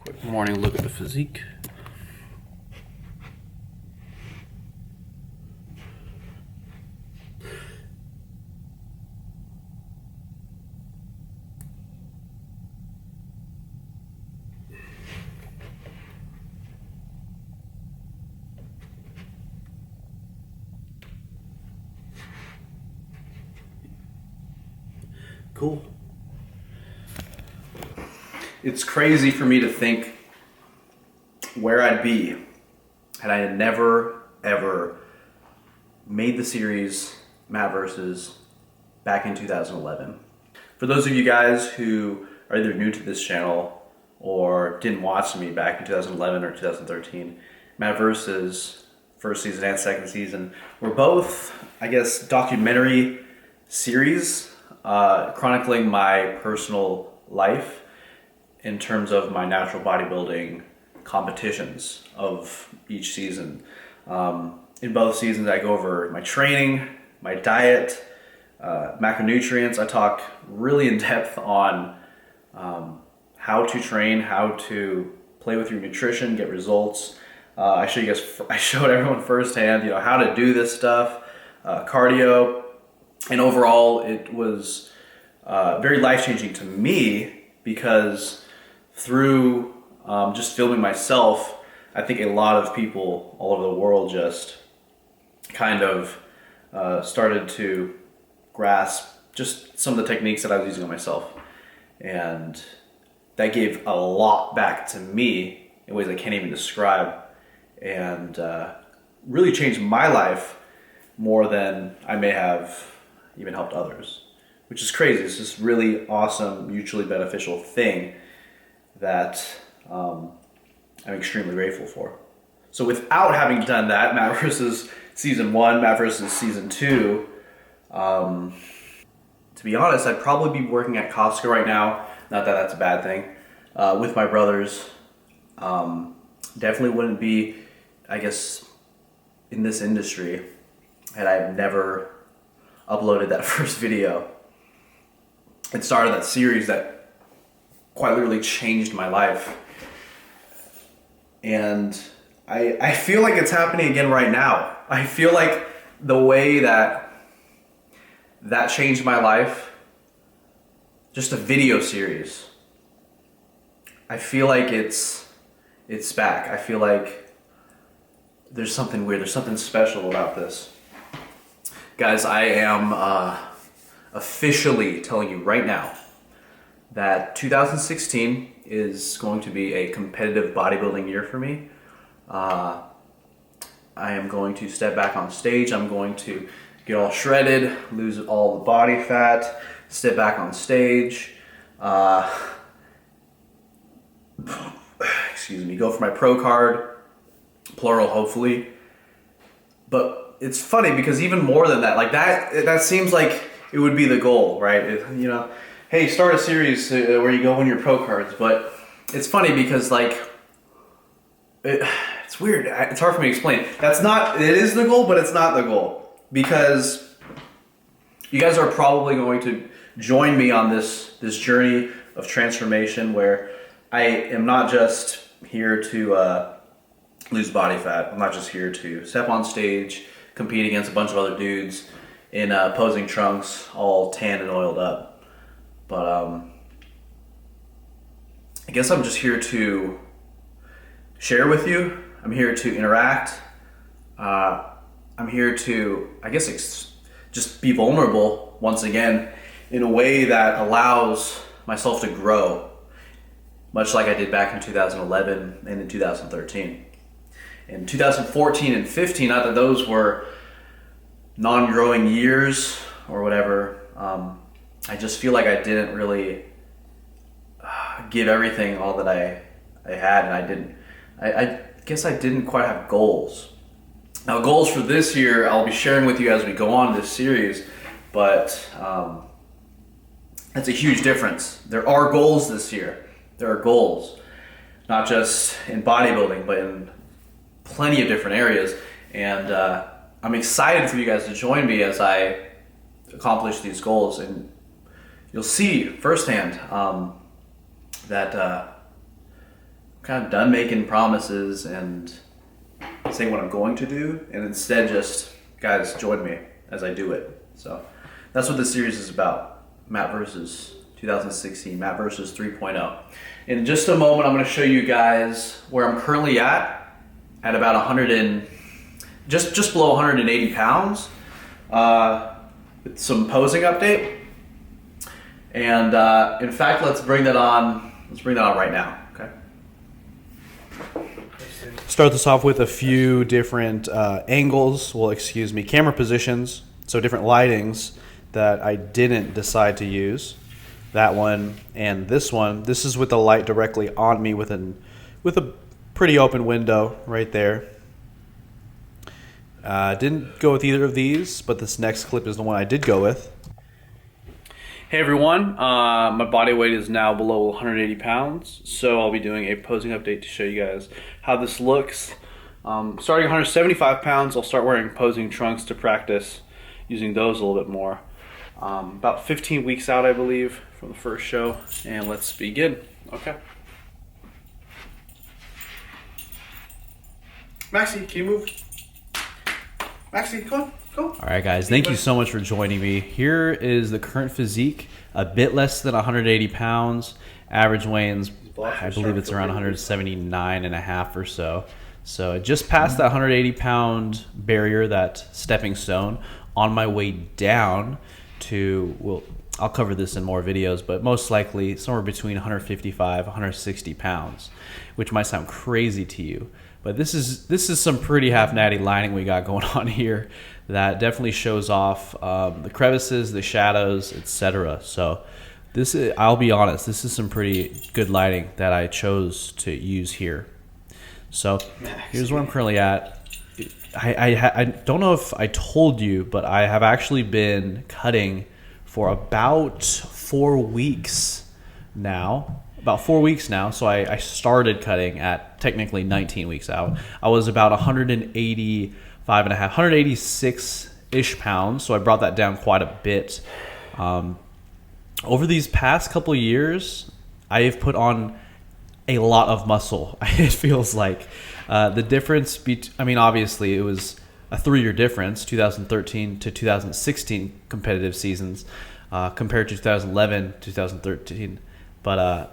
Quick morning look at the physique. Cool. It's crazy for me to think where I'd be had I had never, ever made the series Matt Versus back in 2011. For those of you guys who are either new to this channel or didn't watch me back in 2011 or 2013, Matt Versus first season and second season were both, I guess, documentary series chronicling my personal life in terms of my natural bodybuilding competitions of each season. In both seasons, I go over my training, my diet, macronutrients. I talk really in depth on how to train, how to play with your nutrition, get results. I showed everyone firsthand, how to do this stuff, cardio. And overall, it was very life-changing to me because through just filming myself, I think a lot of people all over the world just kind of started to grasp just some of the techniques that I was using on myself. And that gave a lot back to me in ways I can't even describe, and really changed my life more than I may have even helped others, which is crazy. It's this really awesome, mutually beneficial thing that I'm extremely grateful for. So without having done that, Matt versus season 1, Matt versus season 2, to be honest, I'd probably be working at Costco right now. Not that that's a bad thing. With my brothers. Definitely wouldn't be, I guess, in this industry had I never uploaded that first video and started that series that quite literally changed my life. And I feel like it's happening again right now. I feel like the way that changed my life, just a video series, I feel like it's back. I feel like there's something weird, there's something special about this. Guys, I am officially telling you right now that 2016 is going to be a competitive bodybuilding year for me. I am going to step back on stage. I'm going to get all shredded, lose all the body fat, step back on stage, excuse me, go for my pro card, plural hopefully. But it's funny because even more than that, like that seems like it would be the goal, right? Hey, start a series where you go win your pro cards. But it's funny because it's weird. It's hard for me to explain. It is the goal, but it's not the goal, because you guys are probably going to join me on this journey of transformation where I am not just here to lose body fat. I'm not just here to step on stage, compete against a bunch of other dudes in posing trunks, all tan and oiled up. But I guess I'm just here to share with you. I'm here to interact. I'm here to, I guess, just be vulnerable once again in a way that allows myself to grow, much like I did back in 2011 and in 2013. In 2014 and 15, not that those were non-growing years or whatever, I just feel like I didn't really give everything all that I had, and I guess I didn't quite have goals. Now, goals for this year, I'll be sharing with you as we go on this series, but that's a huge difference. There are goals this year. There are goals, not just in bodybuilding, but in plenty of different areas. And I'm excited for you guys to join me as I accomplish these goals. And you'll see firsthand that kind of done making promises and saying what I'm going to do, and instead just, guys, join me as I do it. So that's what this series is about. Matt versus 2016, Matt versus 3.0. In just a moment, I'm going to show you guys where I'm currently at about 100 and just below 180 pounds, with some posing update. And in fact, let's bring that on. Let's bring that on right now. Okay. Start this off with a few different angles. Well, excuse me, camera positions. So different lightings that I didn't decide to use. That one and this one. This is with the light directly on me with a pretty open window right there. Didn't go with either of these, but this next clip is the one I did go with. Hey everyone, my body weight is now below 180 pounds, so I'll be doing a posing update to show you guys how this looks. Starting 175 pounds, I'll start wearing posing trunks to practice using those a little bit more. About 15 weeks out, I believe, from the first show, and let's begin. Okay. Maxie, can you move? Maxie, come on. Go. All right, guys, thank you so much for joining me. Here is the current physique, a bit less than 180 pounds. Average weigh-ins, I believe it's around 179 and a half or so. So just past that 180 pound barrier, that stepping stone, on my way down to, well, I'll cover this in more videos, but most likely somewhere between 155, 160 pounds, which might sound crazy to you. But this is some pretty half natty lining we got going on here that definitely shows off the crevices, the shadows, etc. So this is, I'll be honest, this is some pretty good lighting that I chose to use here. So here's where I'm currently at. I don't know if I told you, but I have actually been cutting for about 4 weeks now. About 4 weeks now, so I started cutting at technically 19 weeks out. I was about 185 and a half, 186-ish pounds, so I brought that down quite a bit. Over these past couple of years, I have put on a lot of muscle. It feels like the difference, I mean, obviously it was a 3-year difference, 2013 to 2016 competitive seasons, compared to 2011, 2013. But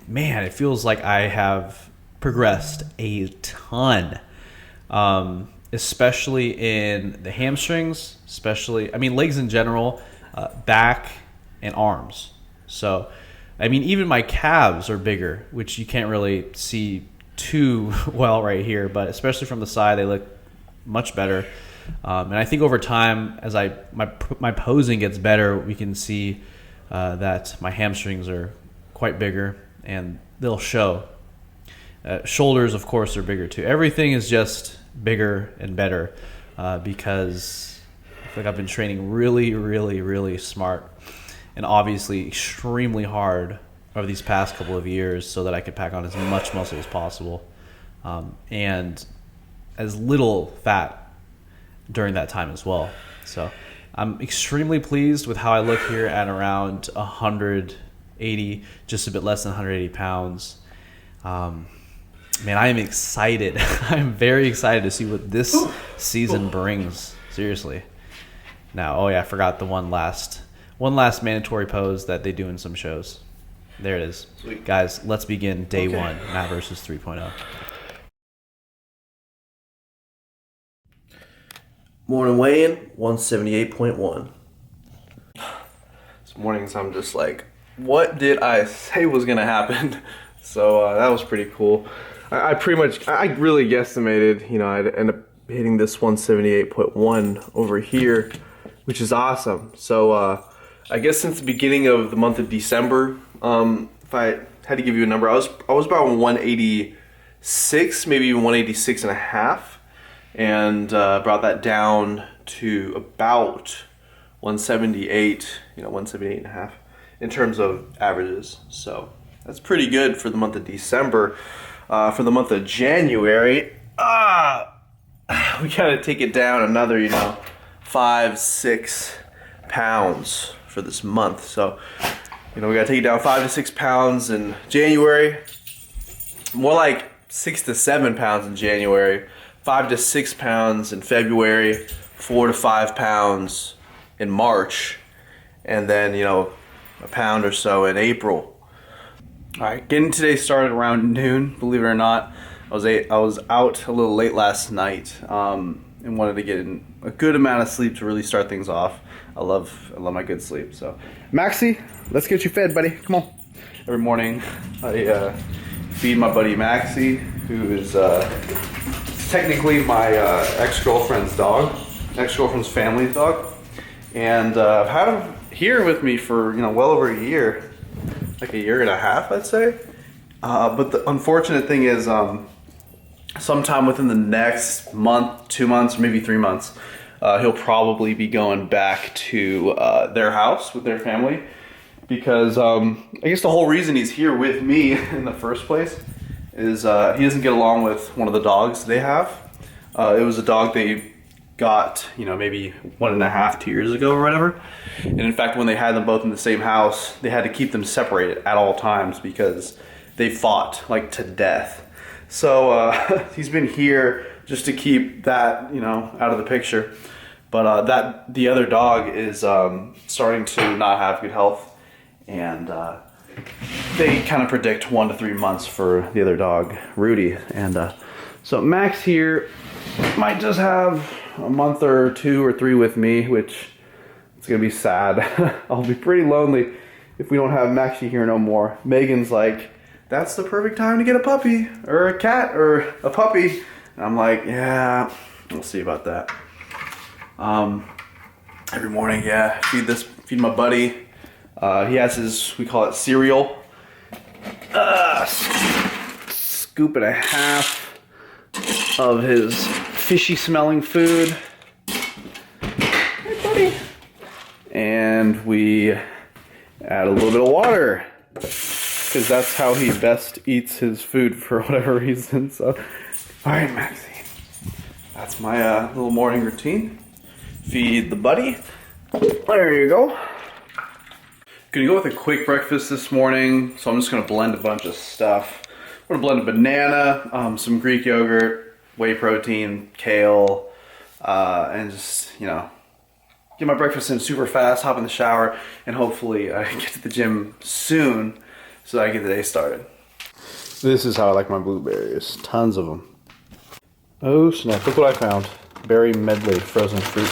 man, it feels like I have progressed a ton, especially in the hamstrings, especially, I mean, legs in general, back and arms. So, I mean, even my calves are bigger, which you can't really see too well right here, but especially from the side, they look much better. And I think over time, as my posing gets better, we can see that my hamstrings are quite bigger, and they'll show. Shoulders, of course, are bigger too. Everything is just bigger and better because I feel like I've been training really, really, really smart and obviously extremely hard over these past couple of years so that I could pack on as much muscle as possible and as little fat during that time as well. So I'm extremely pleased with how I look here at around 180, just a bit less than 180 pounds. Man, I am excited. I'm very excited to see what this season brings. Seriously. Now, oh yeah, I forgot the one last mandatory pose that they do in some shows. There it is. Sweet. Guys, let's begin day one, Matt versus 3.0. Morning weigh-in, 178.1. This mornings I'm just like, what did I say was gonna happen? So that was pretty cool. I really guesstimated, you know, I'd end up hitting this 178.1 over here, which is awesome. So I guess since the beginning of the month of December, if I had to give you a number, I was about 186, maybe even 186 and a half, and brought that down to about 178, you know, 178 and a half in terms of averages. So that's pretty good for the month of December. For the month of January, we gotta take it down another, you know, 5-6 pounds for this month. So, you know, we gotta take it down 5 to 6 pounds in January. more like 6 to 7 pounds in January, 5 to 6 pounds in February, 4 to 5 pounds in March, and then, you know, a pound or so in April. All right, getting today started around noon. Believe it or not, I was out a little late last night and wanted to get in a good amount of sleep to really start things off. I love my good sleep. So, Maxie, let's get you fed, buddy. Come on. Every morning, I feed my buddy Maxie, who is technically my ex-girlfriend's dog, ex-girlfriend's family's dog, and I've had him here with me for, you know, well over a year, like a year and a half, I'd say. But the unfortunate thing is, sometime within the next month, 2 months, or maybe 3 months, he'll probably be going back to their house with their family, because I guess the whole reason he's here with me in the first place is he doesn't get along with one of the dogs they have. It was a dog they got, you know, maybe 1.5 to 2 years ago or whatever. And in fact, when they had them both in the same house, they had to keep them separated at all times because they fought like to death. So he's been here just to keep that, you know, out of the picture. But the other dog is starting to not have good health, and they kind of predict 1 to 3 months for the other dog, Rudy. And so Max here might just have a month or 2 or 3 with me, which it's gonna be sad. I'll be pretty lonely if we don't have Maxie here no more. Megan's like, that's the perfect time to get a puppy or a cat or a puppy. And I'm like, yeah, we'll see about that. Every morning, yeah, feed my buddy. He has his, we call it cereal. Scoop and a half of his fishy smelling food. Hey, buddy. And we add a little bit of water, because that's how he best eats his food for whatever reason. So, all right, Maxie, that's my little morning routine. Feed the buddy. There you go. Gonna go with a quick breakfast this morning, so I'm just gonna blend a bunch of stuff. I'm gonna blend a banana, some Greek yogurt, whey protein, kale, and just, you know, get my breakfast in super fast, hop in the shower, and hopefully I get to the gym soon so that I get the day started. This is how I like my blueberries. Tons of them. Oh snap, look what I found. Berry medley frozen fruit.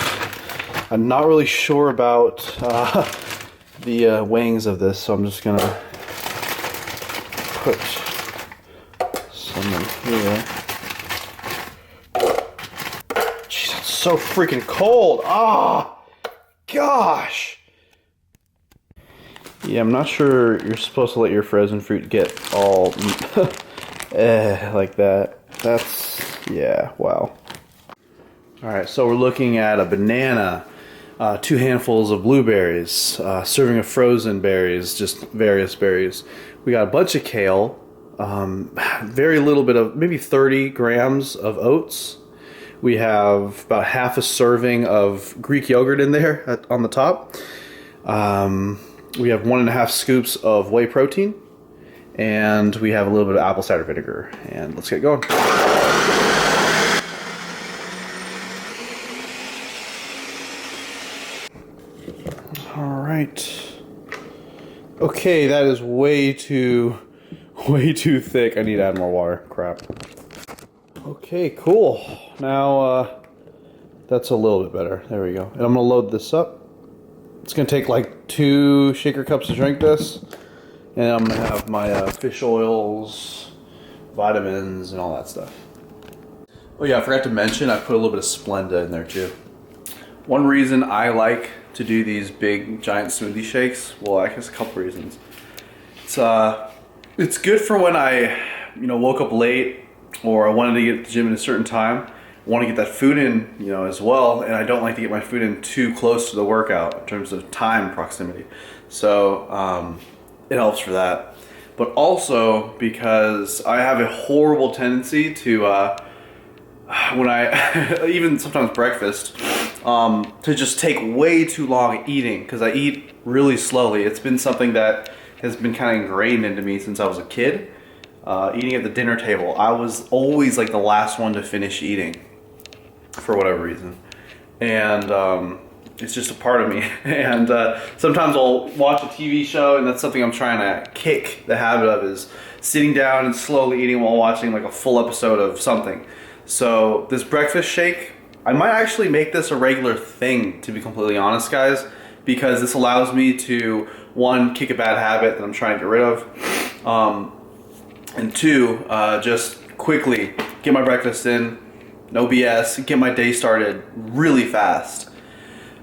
I'm not really sure about the weighings of this, so I'm just gonna put some in here. Jeez, it's so freaking cold. Ah, gosh. Yeah, I'm not sure you're supposed to let your frozen fruit get all like that. That's, yeah, wow. All right, so we're looking at a banana, 2 handfuls of blueberries, serving of frozen berries, just various berries. We got a bunch of kale, very little bit of, maybe 30 grams of oats. We have about half a serving of Greek yogurt in there on the top. We have 1.5 scoops of whey protein, and we have a little bit of apple cider vinegar. And let's get going. All right. Okay, that is way too thick. I need to add more water. Crap. Okay, cool. Now that's a little bit better. There we go. And I'm gonna load this up. It's gonna take like 2 shaker cups to drink this, and I'm gonna have my fish oils, vitamins, and all that stuff. Oh yeah, I forgot to mention I put a little bit of Splenda in there too. One reason I like to do these big giant smoothie shakes, well, I guess a couple reasons. It's good for when I, you know, woke up late or I wanted to get to the gym at a certain time. I want to get that food in, you know, as well, and I don't like to get my food in too close to the workout in terms of time proximity. So it helps for that. But also because I have a horrible tendency to, when I, even sometimes breakfast, to just take way too long eating, because I eat really slowly. It's been something that has been kind of ingrained into me since I was a kid. eating at the dinner table. I was always like the last one to finish eating for whatever reason. And it's just a part of me. And sometimes I'll watch a TV show, and that's something I'm trying to kick the habit of, is sitting down and slowly eating while watching like a full episode of something. So this breakfast shake, I might actually make this a regular thing, to be completely honest, guys, because this allows me to, one, kick a bad habit that I'm trying to get rid of, and two, just quickly get my breakfast in, no BS, get my day started really fast,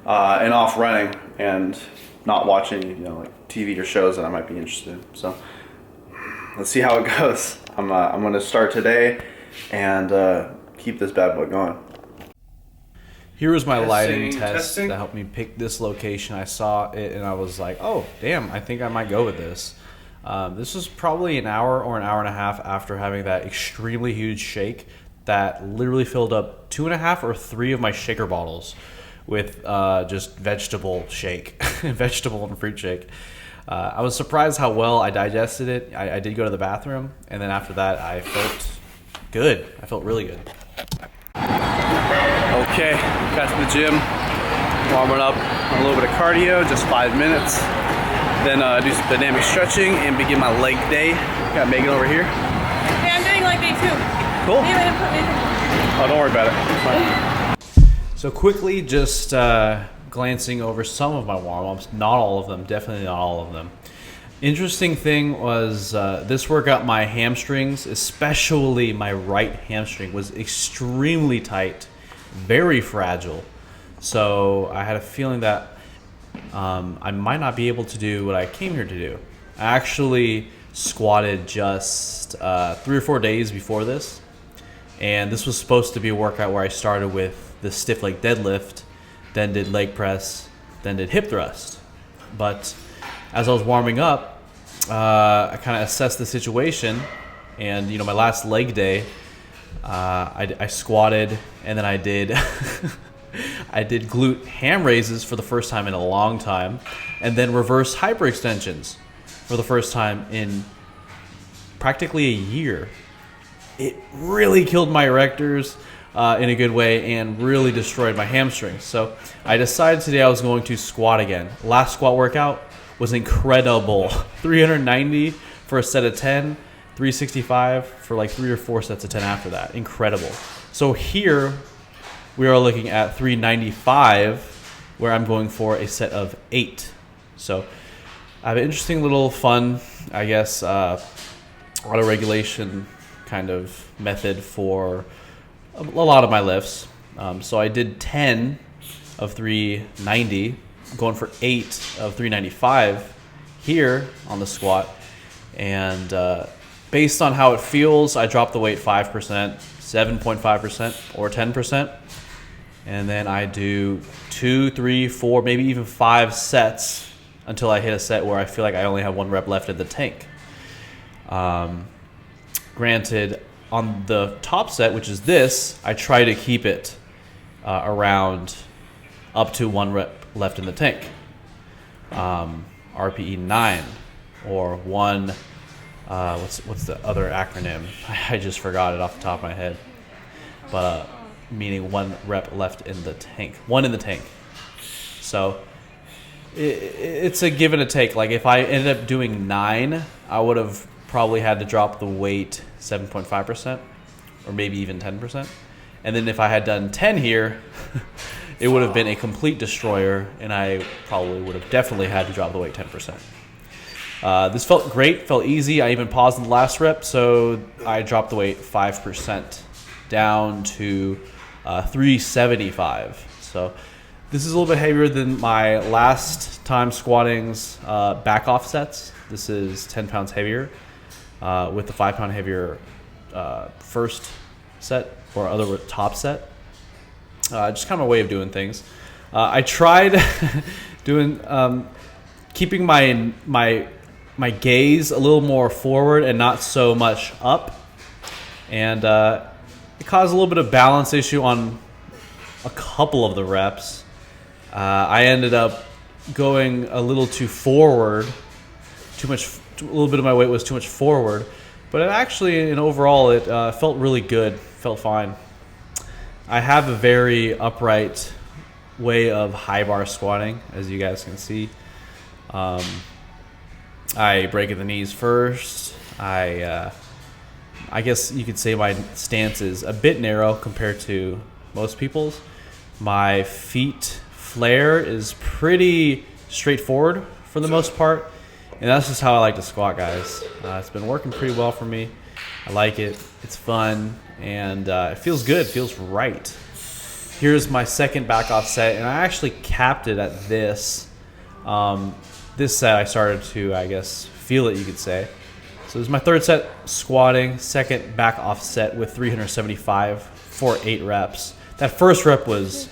and off running, and not watching, like TV or shows that I might be interested in. So let's see how it goes. I'm gonna start today and keep this bad boy going. Here was my lighting Testing, test testing. that helped me pick this location. I saw it and I was like, oh, damn, I think I might go with this. This was probably an hour or an hour and a half after having that extremely huge shake that literally filled up 2.5 or 3 of my shaker bottles with just vegetable shake, vegetable and fruit shake. I was surprised how well I digested it. I did go to the bathroom, and then after that, I felt good. I felt really good. Okay, got to the gym, warming up on a little bit of cardio, just 5 minutes. Then do some dynamic stretching and begin my leg day. Got Megan over here. Hey, I'm doing leg day too. Cool. You didn't put me. Oh, don't worry about it. It's fine. So quickly, just glancing over some of my warm-ups, not all of them, definitely not all of them. Interesting thing was this workout, my hamstrings, especially my right hamstring, was extremely tight, very fragile. So I had a feeling that I might not be able to do what I came here to do. I actually squatted just 3 or 4 days before this, and this was supposed to be a workout where I started with the stiff leg deadlift, then did leg press, then did hip thrust. But as I was warming up, I kind of assessed the situation, and my last leg day, I squatted, and then I did I did glute ham raises for the first time in a long time, and then reverse hyperextensions for the first time in practically a year. It really killed my erectors in a good way and really destroyed my hamstrings. So I decided today I was going to squat again. Last squat workout was incredible. 390 for a set of 10, 365 for like 3 or 4 sets of 10 after that. Incredible. So here we are looking at 395, where I'm going for a set of 8. So I have an interesting little fun, I guess, auto-regulation kind of method for a lot of my lifts. So I did 10 of 390, going for 8 of 395 here on the squat. And based on how it feels, I dropped the weight 5%, 7.5%, or 10%. And then I do 2, 3, 4, maybe even 5 sets until I hit a set where I feel like I only have 1 rep left in the tank. Granted, on the top set, which is this, I try to keep it around up to 1 rep left in the tank. RPE 9 or 1. What's the other acronym? I just forgot it off the top of my head. But meaning 1 rep left in the tank. 1 in the tank. So it's a give and a take. Like if I ended up doing 9, I would have probably had to drop the weight 7.5% or maybe even 10%. And then if I had done 10 here, it would have been a complete destroyer, and I probably would have definitely had to drop the weight 10%. This felt great, felt easy. I even paused in the last rep, so I dropped the weight 5% down to 375. So this is a little bit heavier than my last time squatting's back off sets. This is 10 pounds heavier with the 5 pound heavier first set or other top set. Just kind of a way of doing things. I tried doing keeping my gaze a little more forward and not so much up, and it caused a little bit of balance issue on a couple of the reps. I ended up going a little too forward, a little bit of my weight was too much forward, But it actually, and overall, it felt really good. Felt fine. I have a very upright way of high bar squatting, as you guys can see. I break at the knees first. I guess you could say my stance is a bit narrow compared to most people's. My feet flare is pretty straightforward for the most part. And that's just how I like to squat, guys. It's been working pretty well for me. I like it. It's fun. And it feels good. It feels right. Here's my second back off set. And I actually capped it at this. This set I started to, I guess, feel it, you could say. So this is my third set squatting. Second back off set with 375 for 8 reps. That first rep was,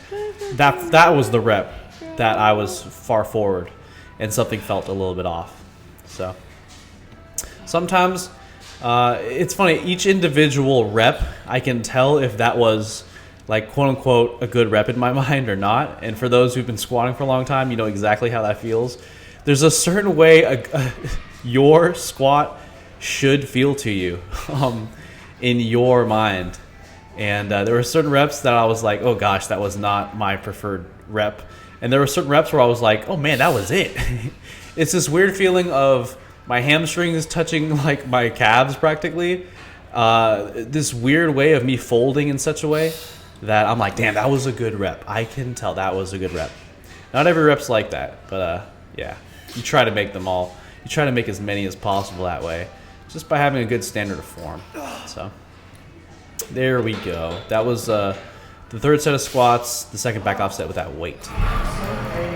that was the rep that I was far forward. And something felt a little bit off. So sometimes it's funny, each individual rep, I can tell if that was like quote unquote a good rep in my mind or not. And for those who've been squatting for a long time, you know exactly how that feels. There's a certain way your squat should feel to you in your mind. And there were certain reps that I was like, oh gosh, that was not my preferred rep. And there were certain reps where I was like, oh man, that was it. It's this weird feeling of my hamstrings touching like my calves practically. This weird way of me folding in such a way that I'm like, damn, that was a good rep. I can tell that was a good rep. Not every rep's like that, but yeah, you try to make them all. You try to make as many as possible that way, just by having a good standard of form. So there we go. That was the third set of squats, the second back off set with that weight.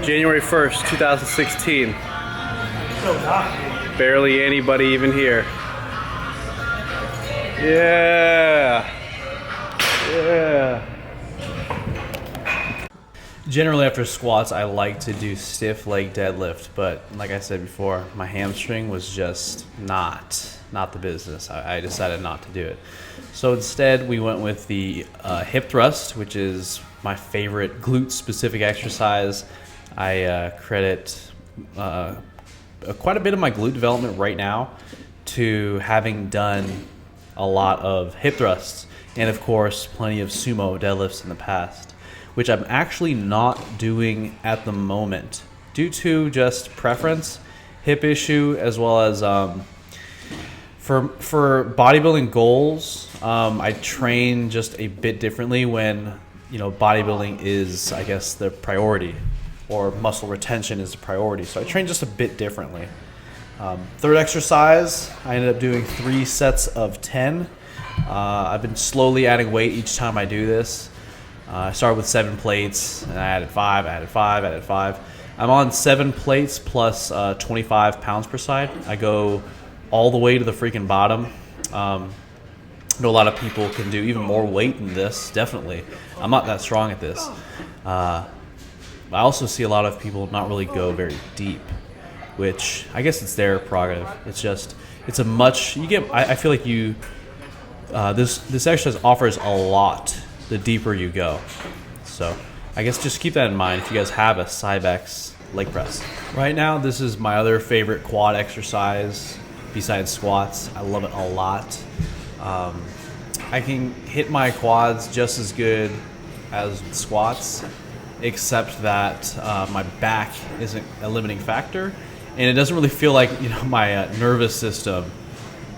January 1st, 2016. Barely anybody even here. Yeah. Yeah. Generally after squats, I like to do stiff leg deadlift, but like I said before, my hamstring was just not the business. I decided not to do it. So instead, we went with the hip thrust, which is my favorite glute-specific exercise. I credit quite a bit of my glute development right now to having done a lot of hip thrusts and, of course, plenty of sumo deadlifts in the past, which I'm actually not doing at the moment due to just preference, hip issue, as well as for bodybuilding goals. I train just a bit differently when, you know, bodybuilding is, I guess, the priority, or muscle retention is the priority. So I train just a bit differently. Third exercise, I ended up doing 3 sets of 10. I've been slowly adding weight each time I do this. I started with 7 plates, and I added 5, added 5, added 5. I'm on 7 plates plus 25 pounds per side. I go all the way to the freaking bottom. I know a lot of people can do even more weight than this, definitely. I'm not that strong at this. I also see a lot of people not really go very deep, which I guess it's their prerogative. It's just, it's a much, you get, I feel like you, this exercise offers a lot the deeper you go. So I guess just keep that in mind if you guys have a Cybex leg press. Right now, this is my other favorite quad exercise besides squats. I love it a lot. I can hit my quads just as good as squats, except that my back isn't a limiting factor, and it doesn't really feel like, you know, my nervous system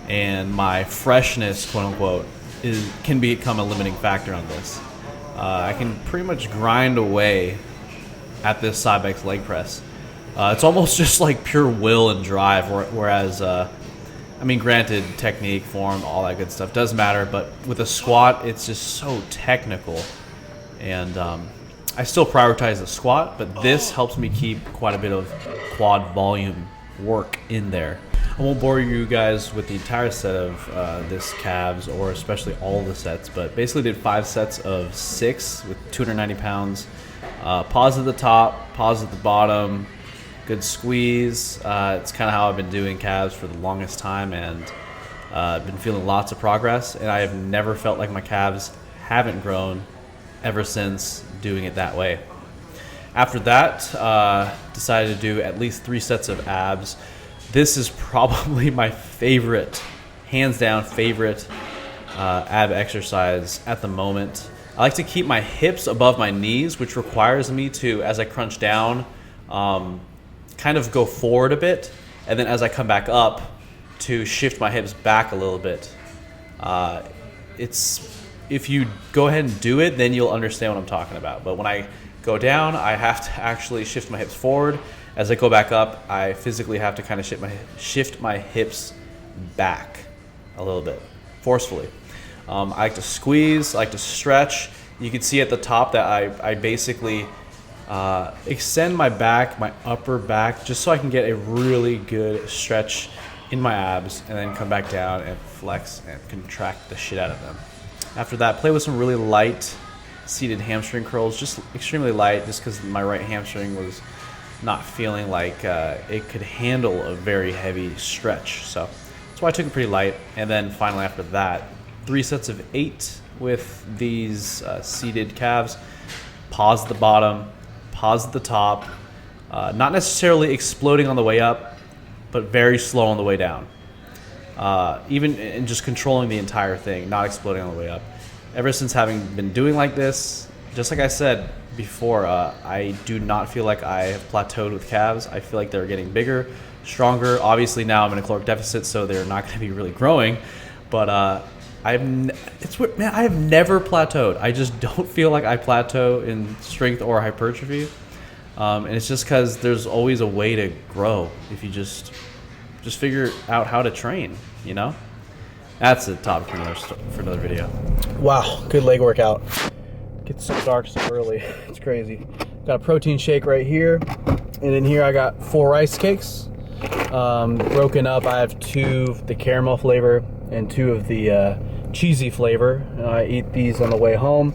and my freshness, quote unquote, can become a limiting factor on this. I can pretty much grind away at this Cybex leg press. It's almost just like pure will and drive, whereas I mean, granted, technique, form, all that good stuff does matter, but with a squat, it's just so technical. And I still prioritize the squat, but this helps me keep quite a bit of quad volume work in there. I won't bore you guys with the entire set of this calves, or especially all the sets, but basically did 5 sets of 6 with 290 pounds. Pause at the top, pause at the bottom, good squeeze. It's kind of how I've been doing calves for the longest time, and I've been feeling lots of progress, and I have never felt like my calves haven't grown ever since doing it that way. After that, decided to do at least 3 sets of abs. This is probably my favorite hands down favorite ab exercise at the moment. I like to keep my hips above my knees, which requires me to, as I crunch down, kind of go forward a bit, and then as I come back up, to shift my hips back a little bit. If you go ahead and do it, then you'll understand what I'm talking about. But when I go down, I have to actually shift my hips forward. As I go back up, I physically have to kind of shift my hips back a little bit, forcefully. I like to squeeze, I like to stretch. You can see at the top that I basically extend my back, my upper back, just so I can get a really good stretch in my abs, and then come back down and flex and contract the shit out of them. After that, play with some really light seated hamstring curls, just extremely light, just because my right hamstring was not feeling like it could handle a very heavy stretch. So that's why I took it pretty light. And then finally after that, 3 sets of 8 with these seated calves. Pause at the bottom, pause at the top, not necessarily exploding on the way up, but very slow on the way down. Even in just controlling the entire thing, not exploding on the way up. Ever since having been doing like this, just like I said before, I do not feel like I have plateaued with calves. I feel like they're getting bigger, stronger. Obviously now I'm in a caloric deficit, so they're not going to be really growing. But I have never plateaued. I just don't feel like I plateau in strength or hypertrophy. And it's just because there's always a way to grow if you just figure out how to train, you know? That's a topic for another video. Wow, good leg workout. Gets so dark so early. It's crazy. Got a protein shake right here. And in here I got 4 rice cakes. Broken up, I have 2 of the caramel flavor and 2 of the cheesy flavor. I eat these on the way home.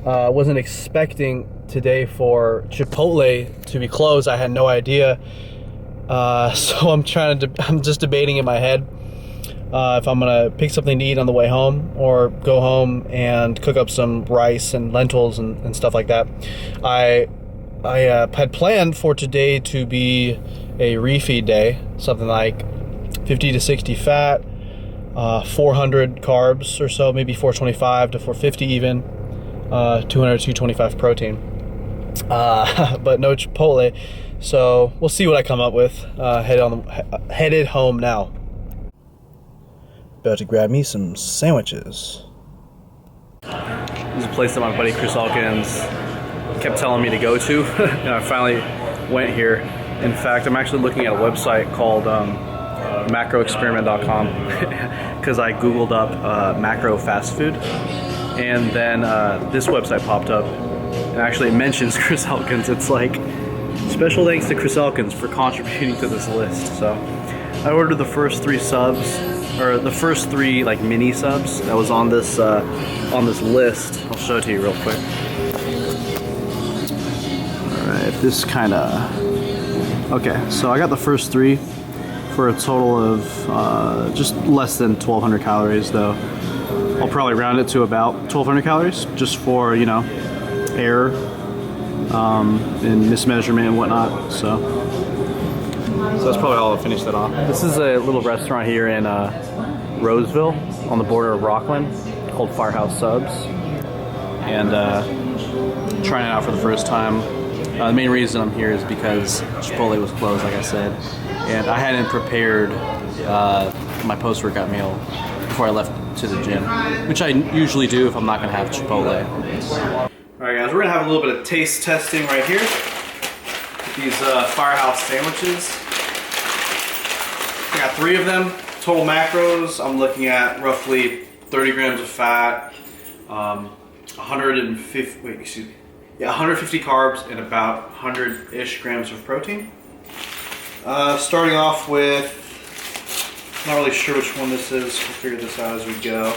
Wasn't expecting today for Chipotle to be closed. I had no idea. So I'm just debating in my head if I'm gonna pick something to eat on the way home or go home and cook up some rice and lentils and stuff like that. I had planned for today to be a refeed day, something like 50 to 60 fat, 400 carbs or so, maybe 425 to 450 even, 200 to 225 protein. But no Chipotle, so we'll see what I come up with. Headed home now. About to grab me some sandwiches. This is a place that my buddy Chris Elkins kept telling me to go to, and I finally went here. In fact, I'm actually looking at a website called macroexperiment.com because I googled up macro fast food, and then this website popped up, and actually it mentions Chris Elkins. It's like, special thanks to Chris Elkins for contributing to this list. So I ordered the first 3 subs, or the first 3 like mini subs that was on this list. I'll show it to you real quick. Alright, this kinda... Okay, so I got the first 3 for a total of just less than 1,200 calories though. I'll probably round it to about 1,200 calories just for, you know, error and mismeasurement and whatnot. So that's probably how I'll finish that off. This is a little restaurant here in Roseville on the border of Rockland called Firehouse Subs, and trying it out for the first time. The main reason I'm here is because Chipotle was closed, like I said, and I hadn't prepared my post-workout meal before I left to the gym, which I usually do if I'm not going to have Chipotle. Alright guys, we're going to have a little bit of taste testing right here with these Firehouse sandwiches. I got 3 of them. Total macros, I'm looking at roughly 30 grams of fat, 150 carbs, and about 100-ish grams of protein. Starting off with, not really sure which one this is. We'll figure this out as we go.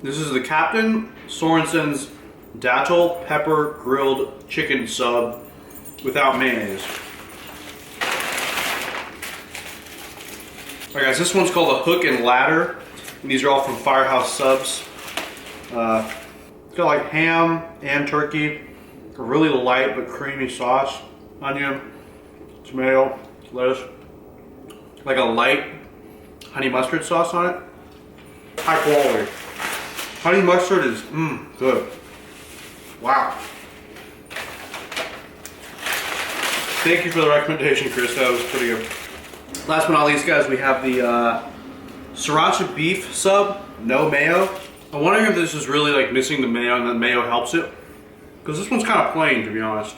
This is the Captain Sorensen's Dattel Pepper Grilled Chicken Sub without mayonnaise. Alright guys, this one's called a Hook and Ladder, and these are all from Firehouse Subs. It's got like ham and turkey, a really light but creamy sauce, onion, tomato, lettuce, like a light honey mustard sauce on it. high quality. Honey mustard is good. Wow. Thank you for the recommendation, Chris. That was pretty good. Last but not least, guys, we have the sriracha beef sub, no mayo. I'm wondering if this is really like missing the mayo and the mayo helps it. Because this one's kind of plain, to be honest.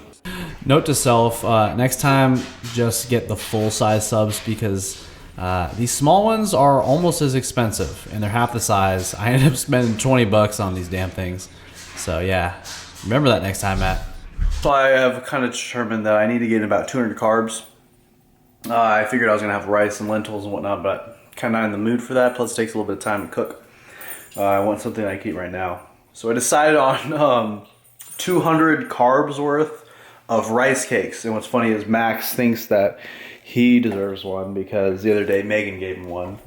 Note to self, next time just get the full size subs because these small ones are almost as expensive and they're half the size. I ended up spending 20 bucks on these damn things. So yeah, remember that next time, Matt. So I have kind of determined that I need to get in about 200 carbs. I figured I was going to have rice and lentils and whatnot, but kind of not in the mood for that. Plus it takes a little bit of time to cook. I want something I can eat right now. So I decided on 200 carbs worth of rice cakes. And what's funny is Max thinks that he deserves one because the other day Megan gave him one.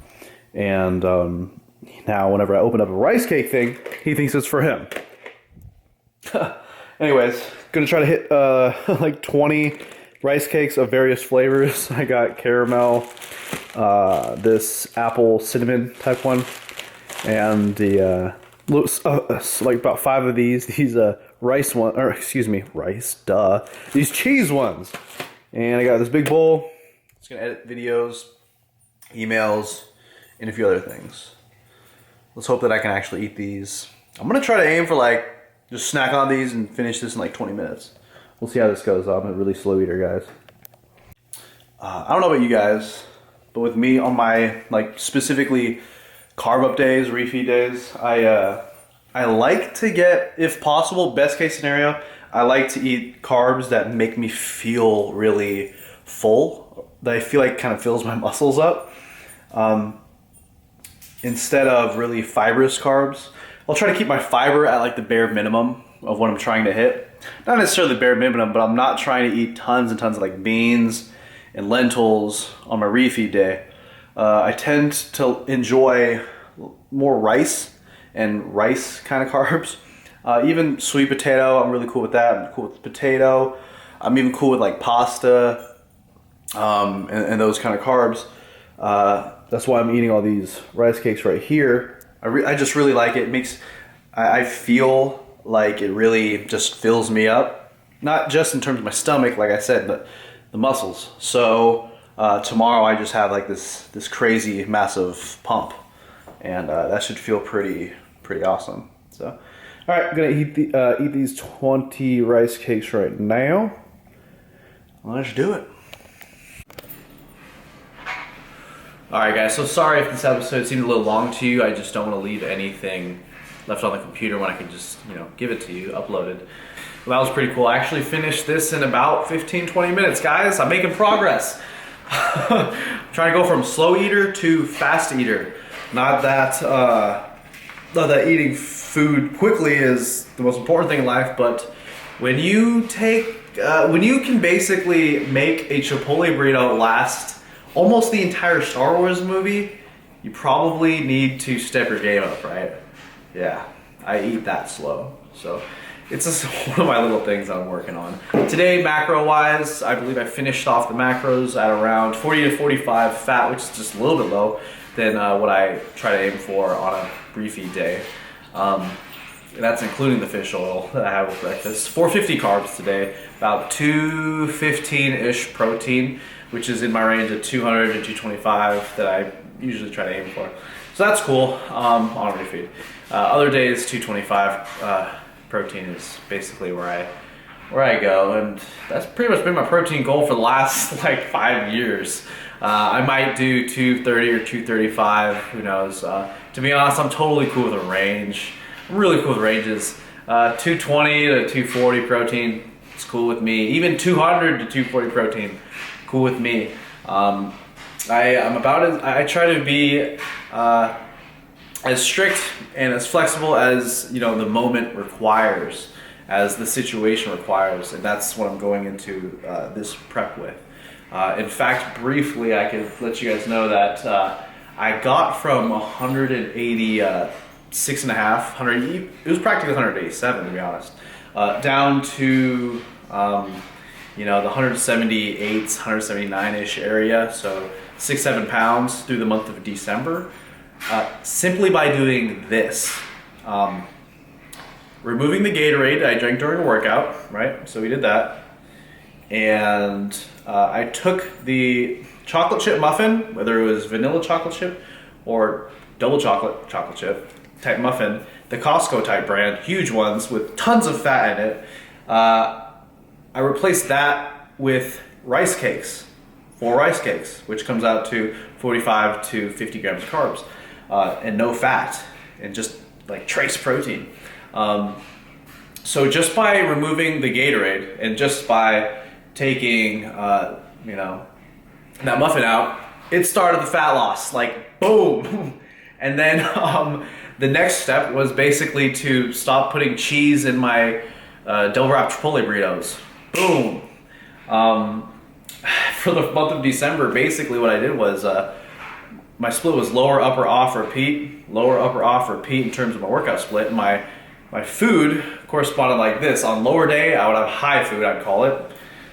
And now whenever I open up a rice cake thing, he thinks it's for him. Anyways, gonna try to hit like 20 rice cakes of various flavors. I got caramel, this apple cinnamon type one, and the like about 5 of these rice one, or excuse me, these cheese ones. And I got this big bowl. It's gonna edit videos, emails, and a few other things. Let's hope that I can actually eat these. I'm gonna try to aim for like just snack on these and finish this in like 20 minutes. We'll see how this goes. I'm a really slow eater, guys. I don't know about you guys, but with me on my like specifically carb up days, refeed days, I like to get, if possible, best case scenario, I like to eat carbs that make me feel really full, that I feel like kind of fills my muscles up. Instead of really fibrous carbs, I'll try to keep my fiber at like the bare minimum of what I'm trying to hit. Not necessarily the bare minimum, but I'm not trying to eat tons and tons of like beans and lentils on my refeed day. I tend to enjoy more rice and rice kind of carbs. Even sweet potato, I'm really cool with that. I'm cool with potato. I'm even cool with like pasta and those kind of carbs. That's why I'm eating all these rice cakes right here. I just really like it. It makes, I feel like it really just fills me up. Not just in terms of my stomach, like I said, but the muscles. So tomorrow I just have like this crazy massive pump. And that should feel pretty awesome. So, all right, I'm gonna eat these 20 rice cakes right now. Let's do it. All right, guys, so sorry if this episode seemed a little long to you. I just don't want to leave anything left on the computer when I can just, give it to you, uploaded. Well, that was pretty cool. I actually finished this in about 15-20 minutes, guys. I'm making progress. I'm trying to go from slow eater to fast eater. Not that eating food quickly is the most important thing in life, but when you can basically make a Chipotle burrito last almost the entire Star Wars movie, you probably need to step your game up, right? Yeah, I eat that slow. So it's just one of my little things I'm working on. Today, macro-wise, I believe I finished off the macros at around 40 to 45 fat, which is just a little bit low than what I try to aim for on a refeed day. That's including the fish oil that I have with breakfast. 450 carbs today, about 215-ish protein, which is in my range of 200 to 225 that I usually try to aim for. So that's cool on a refeed. Other days, 225 protein is basically where I go, and that's pretty much been my protein goal for the last like 5 years. I might do 230 or 235, who knows. To be honest, I'm totally cool with a range. I'm really cool with ranges. 220 to 240 protein, it's cool with me. Even 200 to 240 protein, cool with me. I try to be as strict and as flexible as the moment requires, as the situation requires, and that's what I'm going into this prep with. In fact, briefly, I could let you guys know that I got from 186 and a half, it was practically 187 to be honest, down to the 178, 179-ish area, so 6-7 pounds through the month of December. simply by doing this. Removing the Gatorade I drank during a workout, right? So we did that. And I took the chocolate chip muffin, whether it was vanilla chocolate chip or double chocolate chip type muffin, the Costco type brand, huge ones with tons of fat in it. I replaced that with rice cakes, 4 rice cakes, which comes out to 45 to 50 grams of carbs and no fat and just like trace protein. So just by removing the Gatorade and just by taking, that muffin out, it started the fat loss, like boom. And then the next step was basically to stop putting cheese in my double wrap Chipotle burritos. Boom. For the month of December, basically what I did was my split was lower, upper, off, repeat, lower, upper, off, repeat in terms of my workout split. My food corresponded like this. On lower day, I would have high food, I'd call it,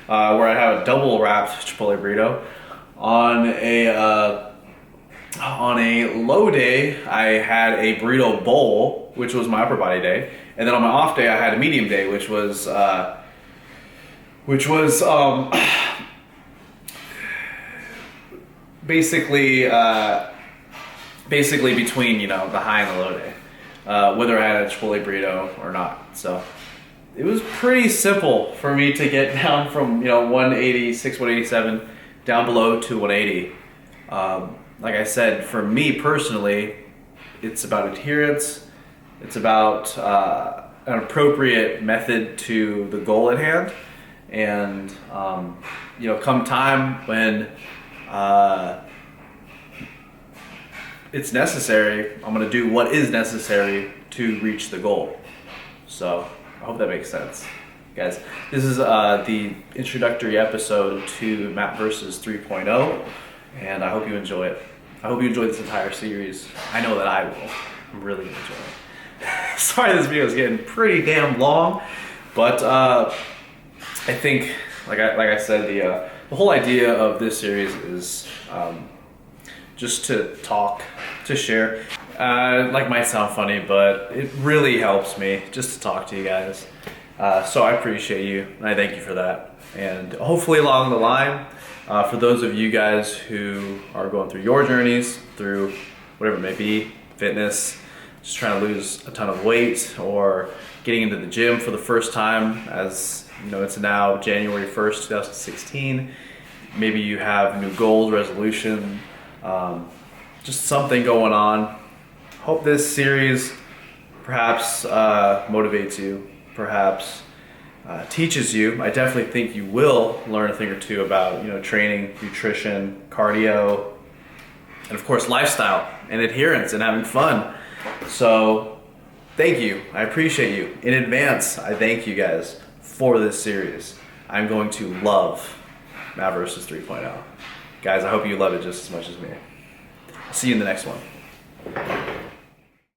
where I'd have a double wrapped Chipotle burrito. On a low day, I had a burrito bowl, which was my upper body day, and then on my off day, I had a medium day, which was basically between the high and the low day, whether I had a Chipotle burrito or not. So it was pretty simple for me to get down from 186, 187 down below to 180. Like I said, for me personally, it's about adherence. It's about an appropriate method to the goal at hand. And, come time when it's necessary, I'm going to do what is necessary to reach the goal. So I hope that makes sense. Guys, this is the introductory episode to Matt vs. 3.0, and I hope you enjoy it. I hope you enjoy this entire series. I know that I will. I'm really going to enjoy it. Sorry this video is getting pretty damn long, but I think, like I said, the whole idea of this series is just to talk, to share. Might sound funny, but it really helps me just to talk to you guys. So I appreciate you, and I thank you for that. And hopefully along the line, for those of you guys who are going through your journeys, through whatever it may be, fitness, just trying to lose a ton of weight, or getting into the gym for the first time, as it's now January 1st, 2016. Maybe you have new goals, resolution, just something going on. Hope this series perhaps motivates you, perhaps teaches you. I definitely think you will learn a thing or two about training, nutrition, cardio, and of course lifestyle and adherence and having fun. So thank you. I appreciate you. In advance, I thank you guys for this series. I'm going to love Matt vs. 3.0. Guys, I hope you love it just as much as me. See you in the next one.